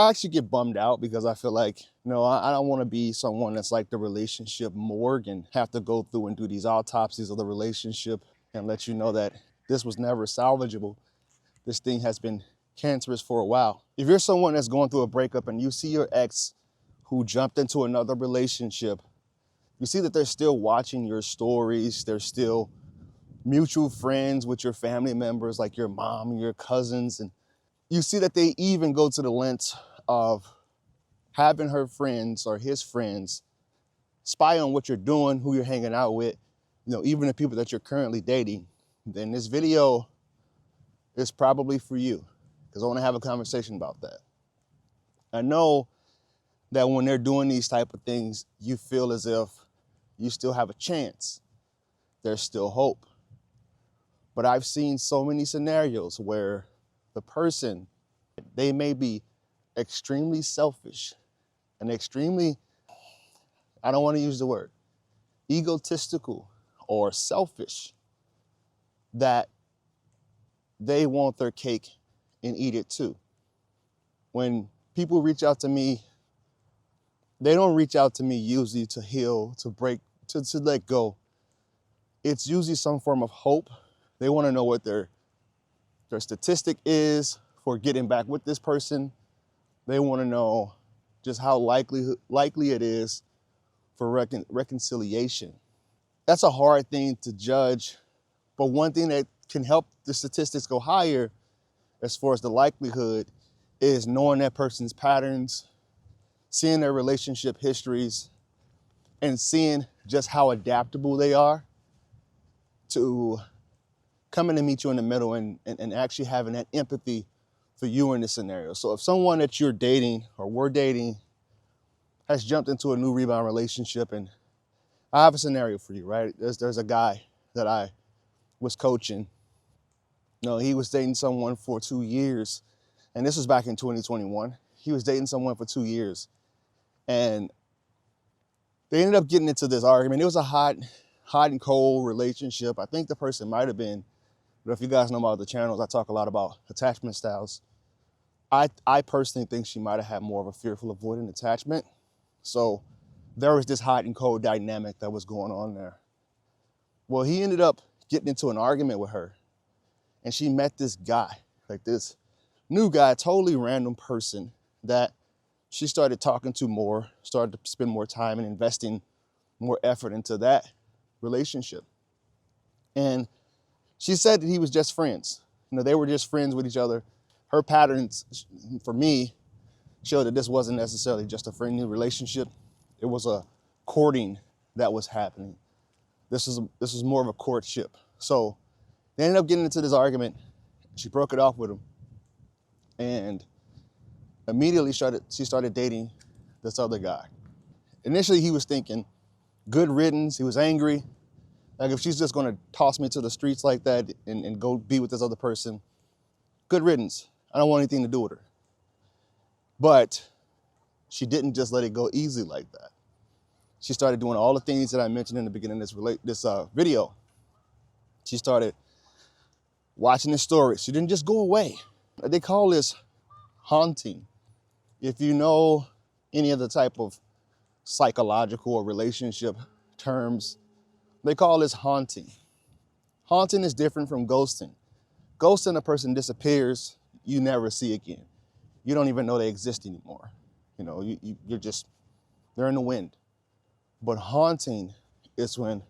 I actually get bummed out because I feel like, I don't want to be someone that's like the relationship morgue and have to go through and do these autopsies of the relationship and let you know that this was never salvageable. This thing has been cancerous for a while. If you're someone that's going through a breakup and you see your ex who jumped into another relationship, you see that they're still watching your stories, they're still mutual friends with your family members like your mom and your cousins, and you see that they even go to the lengths of having her friends or his friends spy on what you're doing, who you're hanging out with, even the people that you're currently dating, then this video is probably for you, because I want to have a conversation about that. I know that when they're doing these type of things, you feel as if you still have a chance. There's still hope. But I've seen so many scenarios where the person, they may be extremely selfish and extremely, I don't want to use the word, egotistical or selfish, that they want their cake and eat it too. When people reach out to me, they don't reach out to me usually to heal, to break, to let go. It's usually some form of hope. They want to know what their statistic is for getting back with this person. They want to know just how likely it is for reconciliation. That's a hard thing to judge, but one thing that can help the statistics go higher as far as the likelihood is knowing that person's patterns, seeing their relationship histories, and seeing just how adaptable they are to coming to meet you in the middle and actually having that empathy for you in this scenario. So if someone that you're dating or were dating has jumped into a new rebound relationship, and I have a scenario for you, right? There's a guy that I was coaching. He was dating someone for 2 years, and this was back in 2021. He was dating someone for 2 years, and they ended up getting into this argument. It was a hot and cold relationship. I think the person might have been, but if you guys know about the channels, I talk a lot about attachment styles. I personally think she might have had more of a fearful avoidant attachment. So there was this hot and cold dynamic that was going on there. Well, he ended up getting into an argument with her, and she met this guy, like this new guy, totally random person that she started talking to more, started to spend more time and investing more effort into that relationship. And she said that he was just friends. They were just friends with each other. Her patterns, for me, showed that this wasn't necessarily just a friendly relationship. It was a courting that was happening. This was more of a courtship. So they ended up getting into this argument. She broke it off with him. And immediately she started dating this other guy. Initially, he was thinking, good riddance. He was angry. Like, if she's just going to toss me to the streets like that and go be with this other person, good riddance. I don't want anything to do with her. But she didn't just let it go easy like that. She started doing all the things that I mentioned in the beginning of this video. She started watching his stories. She didn't just go away. They call this haunting. If you know any of the type of psychological or relationship terms, they call this haunting. Haunting is different from ghosting. Ghosting, a person disappears, you never see again. You don't even know they exist anymore. You're just, they're in the wind. But haunting is when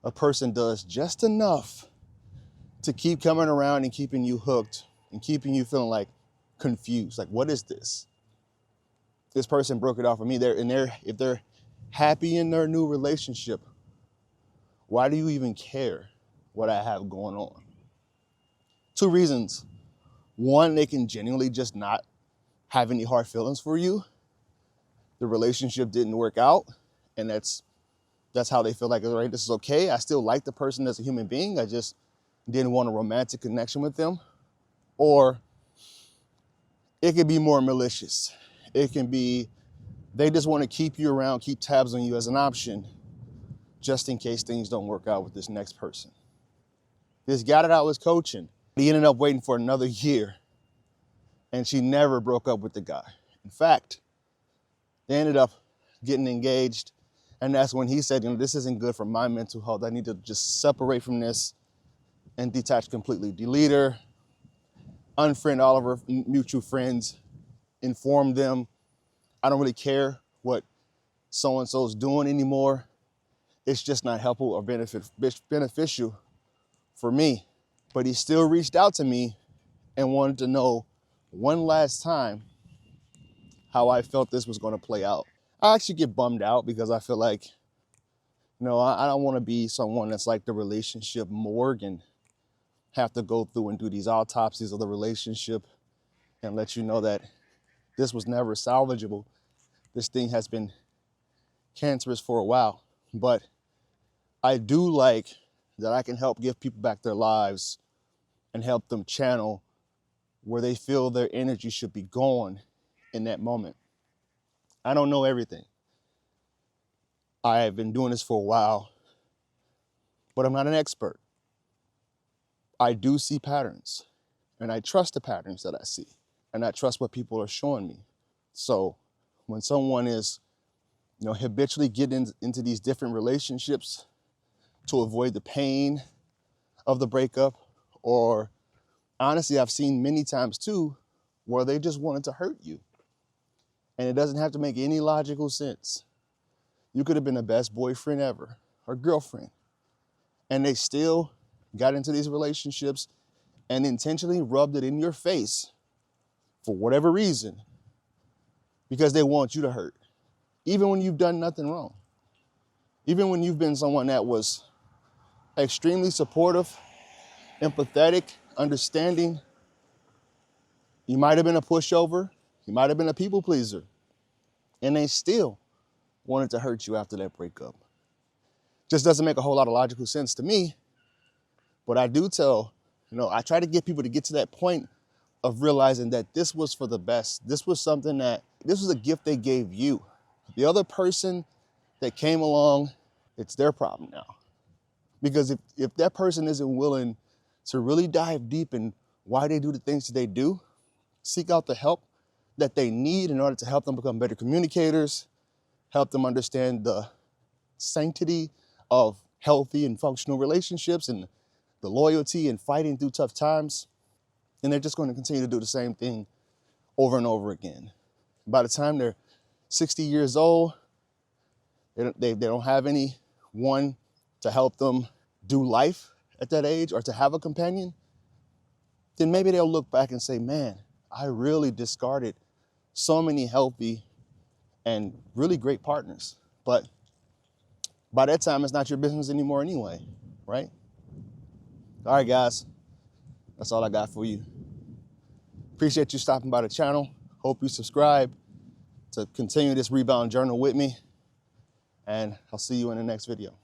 a person does just enough to keep coming around and keeping you hooked and keeping you feeling like confused. Like, what is this? This person broke it off with me. If they're happy in their new relationship, why do you even care what I have going on? 2 reasons. One, they can genuinely just not have any hard feelings for you. The relationship didn't work out, and that's how they feel like, all right, this is okay. I still like the person as a human being. I just didn't want a romantic connection with them. Or it could be more malicious. It can be they just want to keep you around, keep tabs on you as an option, just in case things don't work out with this next person. This guy that I was coaching, he ended up waiting for another year, and she never broke up with the guy. In fact, they ended up getting engaged. And that's when he said, this isn't good for my mental health. I need to just separate from this and detach completely. Delete her, unfriend all of her mutual friends, inform them, I don't really care what so-and-so's doing anymore. It's just not helpful or beneficial for me. But he still reached out to me and wanted to know one last time how I felt this was going to play out. I actually get bummed out because I feel like, I don't want to be someone that's like the relationship morgue and have to go through and do these autopsies of the relationship and let you know that this was never salvageable. This thing has been cancerous for a while. But I do like that I can help give people back their lives and help them channel where they feel their energy should be going in that moment. I don't know everything. I have been doing this for a while, but I'm not an expert. I do see patterns, and I trust the patterns that I see, and I trust what people are showing me. So when someone is, habitually getting into these different relationships to avoid the pain of the breakup, or honestly, I've seen many times too, where they just wanted to hurt you. And it doesn't have to make any logical sense. You could have been the best boyfriend ever or girlfriend, and they still got into these relationships and intentionally rubbed it in your face for whatever reason because they want you to hurt, even when you've done nothing wrong. Even when you've been someone that was extremely supportive, empathetic, understanding. You might have been a pushover. You might have been a people pleaser. And they still wanted to hurt you after that breakup. Just doesn't make a whole lot of logical sense to me. But I do I try to get people to get to that point of realizing that this was for the best. This was a gift they gave you. The other person that came along, it's their problem now. Because if that person isn't willing to really dive deep in why they do the things that they do, seek out the help that they need in order to help them become better communicators, help them understand the sanctity of healthy and functional relationships and the loyalty and fighting through tough times, and they're just going to continue to do the same thing over and over again. By the time they're 60 years old, they don't have anyone to help them do life at that age or to have a companion, then maybe they'll look back and say, man, I really discarded so many healthy and really great partners. But by that time, it's not your business anymore anyway, right? All right, guys, that's all I got for you. Appreciate you stopping by the channel. Hope you subscribe to continue this Rebound Journal with me. And I'll see you in the next video.